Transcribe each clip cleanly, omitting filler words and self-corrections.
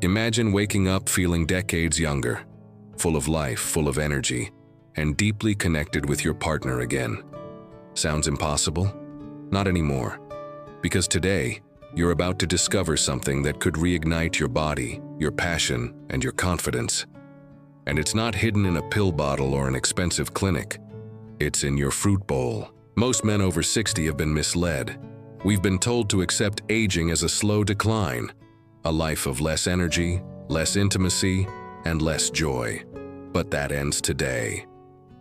Imagine waking up feeling decades younger, full of life, full of energy, and deeply connected with your partner again. Sounds impossible? Not anymore. Because today, you're about to discover something that could reignite your body, your passion, and your confidence. And it's not hidden in a pill bottle or an expensive clinic. It's in your fruit bowl. Most men over 60 have been misled. We've been told to accept aging as a slow decline, a life of less energy, less intimacy, and less joy. But that ends today.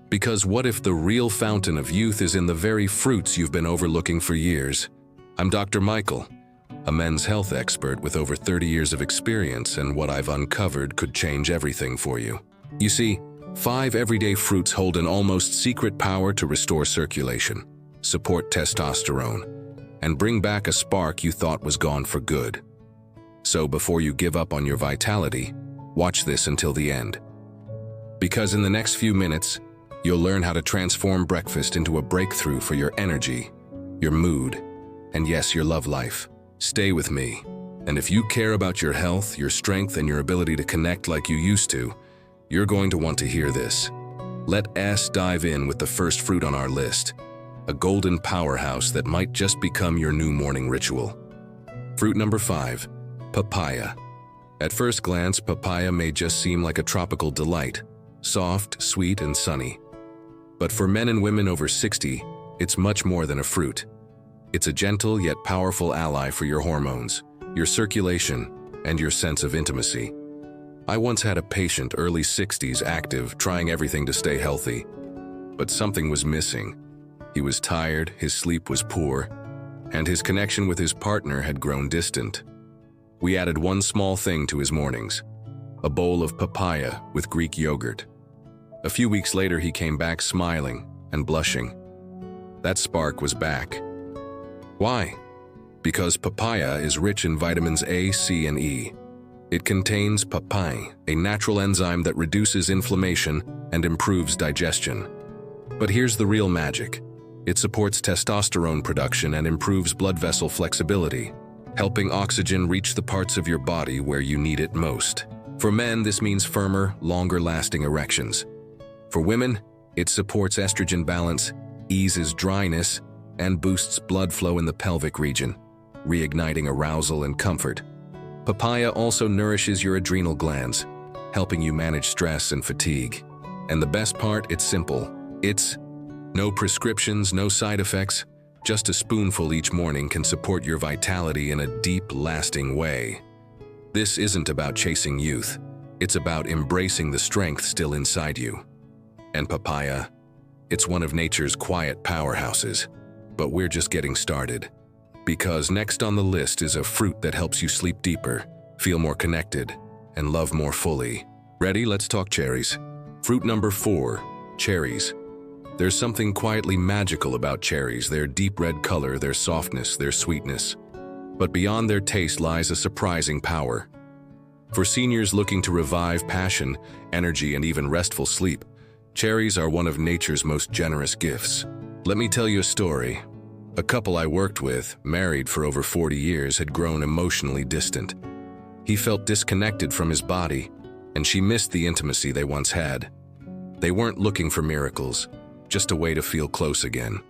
Because what if the real fountain of youth is in the very fruits you've been overlooking for years? I'm Dr. Michael, a men's health expert with over 30 years of experience, and what I've uncovered could change everything for you. You see, 5 everyday fruits hold an almost secret power to restore circulation, support testosterone, and bring back a spark you thought was gone for good. So before you give up on your vitality, watch this until the end. Because in the next few minutes, you'll learn how to transform breakfast into a breakthrough for your energy, your mood, and yes, your love life. Stay with me. And if you care about your health, your strength, and your ability to connect like you used to, you're going to want to hear this. Let us dive in with the first fruit on our list, a golden powerhouse that might just become your new morning ritual. Fruit number 5, papaya. At first glance, papaya may just seem like a tropical delight, soft, sweet, and sunny. But for men and women over 60, it's much more than a fruit. It's a gentle yet powerful ally for your hormones, your circulation, and your sense of intimacy. I once had a patient, early 60s, active, trying everything to stay healthy. But something was missing. He was tired, his sleep was poor, and his connection with his partner had grown distant. We added one small thing to his mornings, a bowl of papaya with Greek yogurt. A few weeks later, he came back smiling and blushing. That spark was back. Why? Because papaya is rich in vitamins A, C, and E. It contains papain, a natural enzyme that reduces inflammation and improves digestion. But here's the real magic. It supports testosterone production and improves blood vessel flexibility, helping oxygen reach the parts of your body where you need it most. For men, this means firmer, longer-lasting erections. For women, it supports estrogen balance, eases dryness, and boosts blood flow in the pelvic region, reigniting arousal and comfort. Papaya also nourishes your adrenal glands, helping you manage stress and fatigue. And the best part, it's simple. It's no prescriptions, no side effects. Just a spoonful each morning can support your vitality in a deep, lasting way. This isn't about chasing youth. It's about embracing the strength still inside you. And papaya, it's one of nature's quiet powerhouses. But we're just getting started. Because next on the list is a fruit that helps you sleep deeper, feel more connected, and love more fully. Ready? Let's talk cherries. Fruit number 4, cherries. There's something quietly magical about cherries, their deep red color, their softness, their sweetness. But beyond their taste lies a surprising power. For seniors looking to revive passion, energy, and even restful sleep, cherries are one of nature's most generous gifts. Let me tell you a story. A couple I worked with, married for over 40 years, had grown emotionally distant. He felt disconnected from his body, and she missed the intimacy they once had. They weren't looking for miracles, just a way to feel close again.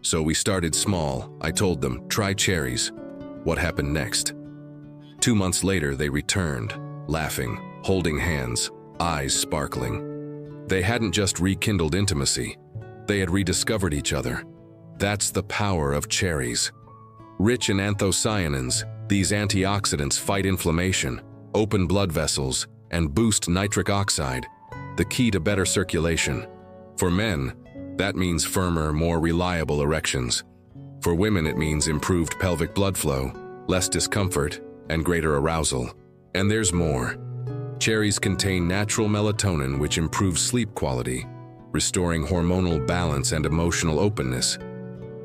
So we started small. I told them, try cherries. What happened next? 2 months later, they returned, laughing, holding hands, eyes sparkling. They hadn't just rekindled intimacy. They had rediscovered each other. That's the power of cherries. Rich in anthocyanins, these antioxidants fight inflammation, open blood vessels, and boost nitric oxide, the key to better circulation. For men, that means firmer, more reliable erections. For women, it means improved pelvic blood flow, less discomfort, and greater arousal. And there's more. Cherries contain natural melatonin, which improves sleep quality, restoring hormonal balance and emotional openness.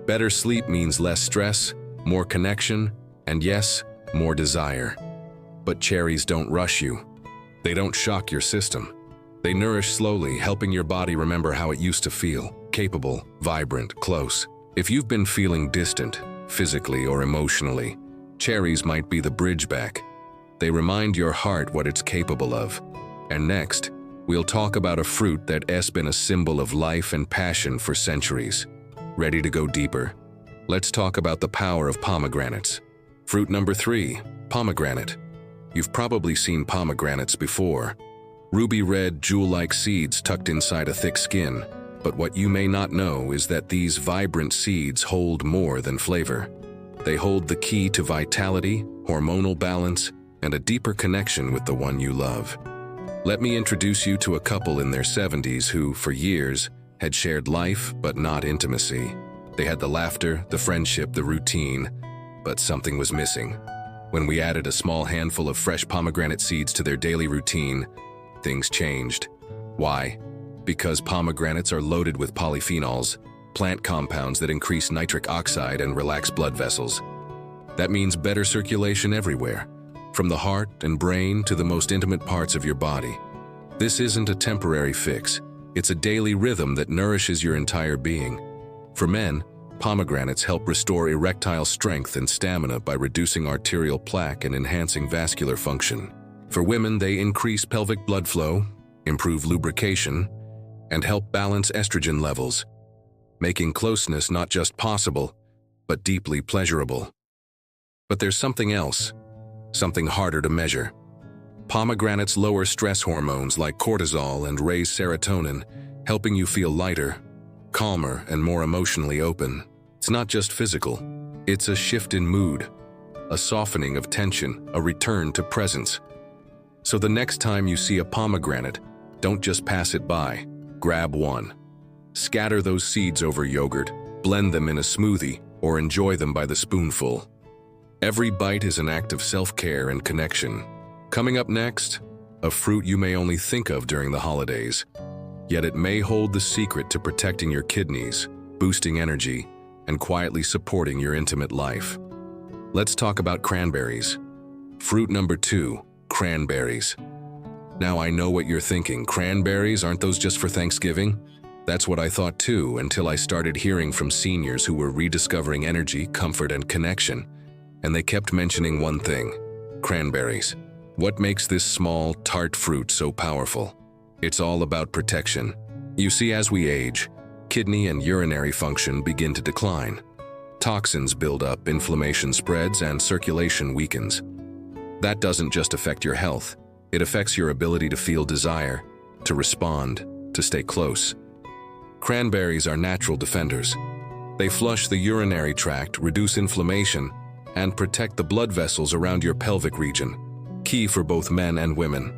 Better sleep means less stress, more connection, and yes, more desire. But cherries don't rush you. They don't shock your system. They nourish slowly, helping your body remember how it used to feel, capable, vibrant, close. If you've been feeling distant, physically or emotionally, cherries might be the bridge back. They remind your heart what it's capable of. And next, we'll talk about a fruit that has been a symbol of life and passion for centuries. Ready to go deeper? Let's talk about the power of pomegranates. Fruit number 3, pomegranate. You've probably seen pomegranates before. Ruby red, jewel-like seeds tucked inside a thick skin. But what you may not know is that these vibrant seeds hold more than flavor. They hold the key to vitality, hormonal balance, and a deeper connection with the one you love. Let me introduce you to a couple in their 70s who, for years, had shared life but not intimacy. They had the laughter, the friendship, the routine, but something was missing. When we added a small handful of fresh pomegranate seeds to their daily routine, things changed. Why? Because pomegranates are loaded with polyphenols, plant compounds that increase nitric oxide and relax blood vessels. That means better circulation everywhere, from the heart and brain to the most intimate parts of your body. This isn't a temporary fix. It's a daily rhythm that nourishes your entire being. For men, pomegranates help restore erectile strength and stamina by reducing arterial plaque and enhancing vascular function. For women, they increase pelvic blood flow, improve lubrication, and help balance estrogen levels, making closeness not just possible, but deeply pleasurable. But there's something else, something harder to measure. Pomegranates lower stress hormones like cortisol and raise serotonin, helping you feel lighter, calmer, and more emotionally open. It's not just physical, it's a shift in mood, a softening of tension, a return to presence. So the next time you see a pomegranate, don't just pass it by. Grab one. Scatter those seeds over yogurt, blend them in a smoothie, or enjoy them by the spoonful. Every bite is an act of self-care and connection. Coming up next, a fruit you may only think of during the holidays, yet it may hold the secret to protecting your kidneys, boosting energy, and quietly supporting your intimate life. Let's talk about cranberries. Fruit number 2, cranberries. Now I know what you're thinking, cranberries, aren't those just for Thanksgiving? That's what I thought too, until I started hearing from seniors who were rediscovering energy, comfort, and connection. And they kept mentioning one thing: cranberries. What makes this small, tart fruit so powerful? It's all about protection. You see, as we age, kidney and urinary function begin to decline. Toxins build up, inflammation spreads, and circulation weakens. That doesn't just affect your health. It affects your ability to feel desire, to respond, to stay close. Cranberries are natural defenders. They flush the urinary tract, reduce inflammation, and protect the blood vessels around your pelvic region, key for both men and women.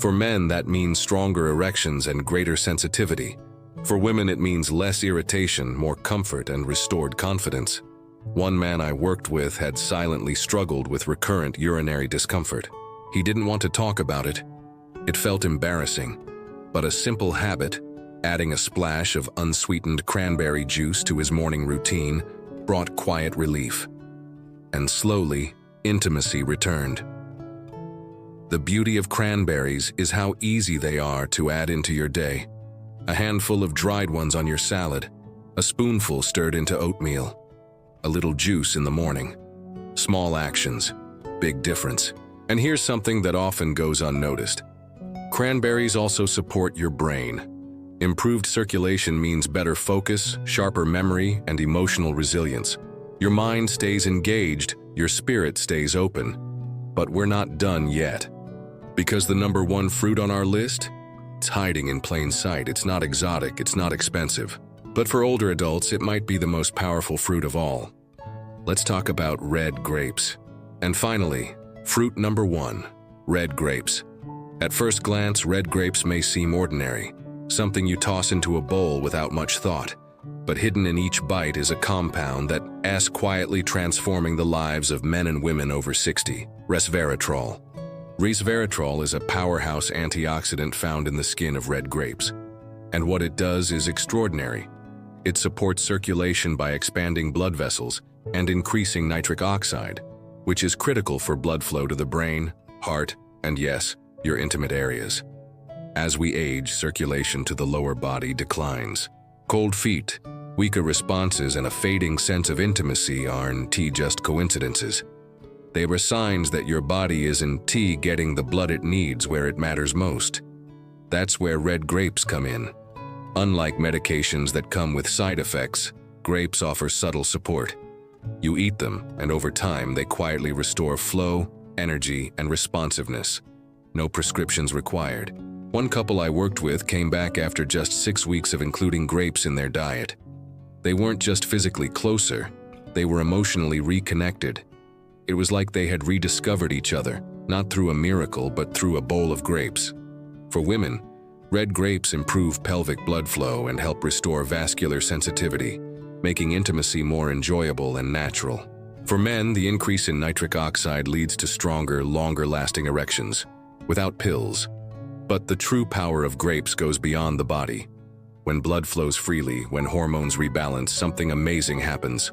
For men, that means stronger erections and greater sensitivity. For women, it means less irritation, more comfort, and restored confidence. One man I worked with had silently struggled with recurrent urinary discomfort. He didn't want to talk about it. It felt embarrassing. But a simple habit, adding a splash of unsweetened cranberry juice to his morning routine, brought quiet relief. And slowly, intimacy returned. The beauty of cranberries is how easy they are to add into your day. A handful of dried ones on your salad, a spoonful stirred into oatmeal, a little juice in the morning. Small actions, big difference. And here's something that often goes unnoticed. Cranberries also support your brain. Improved circulation means better focus, sharper memory, and emotional resilience. Your mind stays engaged, your spirit stays open. But we're not done yet. Because the number 1 fruit on our list? It's hiding in plain sight. It's not exotic, it's not expensive. But for older adults, it might be the most powerful fruit of all. Let's talk about red grapes. And finally, fruit number 1, red grapes. At first glance, red grapes may seem ordinary, something you toss into a bowl without much thought. But hidden in each bite is a compound that is quietly transforming the lives of men and women over 60, resveratrol. Resveratrol is a powerhouse antioxidant found in the skin of red grapes. And what it does is extraordinary. It supports circulation by expanding blood vessels and increasing nitric oxide, which is critical for blood flow to the brain, heart, and yes, your intimate areas. As we age, circulation to the lower body declines. Cold feet, weaker responses, and a fading sense of intimacy aren't just coincidences. They were signs that your body isn't getting the blood it needs where it matters most. That's where red grapes come in. Unlike medications that come with side effects, grapes offer subtle support. You eat them, and over time they quietly restore flow, energy, and responsiveness. No prescriptions required. One couple I worked with came back after just 6 weeks of including grapes in their diet. They weren't just physically closer, they were emotionally reconnected. It was like they had rediscovered each other, not through a miracle but through a bowl of grapes. For women, red grapes improve pelvic blood flow and help restore vascular sensitivity, making intimacy more enjoyable and natural. For men, the increase in nitric oxide leads to stronger, longer-lasting erections, without pills. But the true power of grapes goes beyond the body. When blood flows freely, when hormones rebalance, something amazing happens.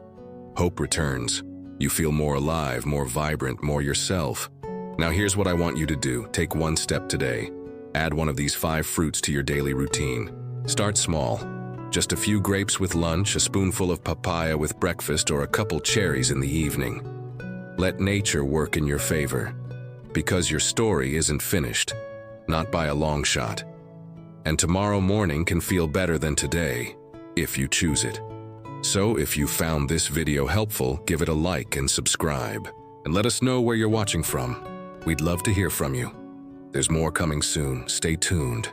Hope returns. You feel more alive, more vibrant, more yourself. Now here's what I want you to do. Take one step today. Add one of these 5 fruits to your daily routine. Start small. Just a few grapes with lunch, a spoonful of papaya with breakfast, or a couple cherries in the evening. Let nature work in your favor. Because your story isn't finished. Not by a long shot. And tomorrow morning can feel better than today, if you choose it. So if you found this video helpful, give it a like and subscribe. And let us know where you're watching from. We'd love to hear from you. There's more coming soon. Stay tuned.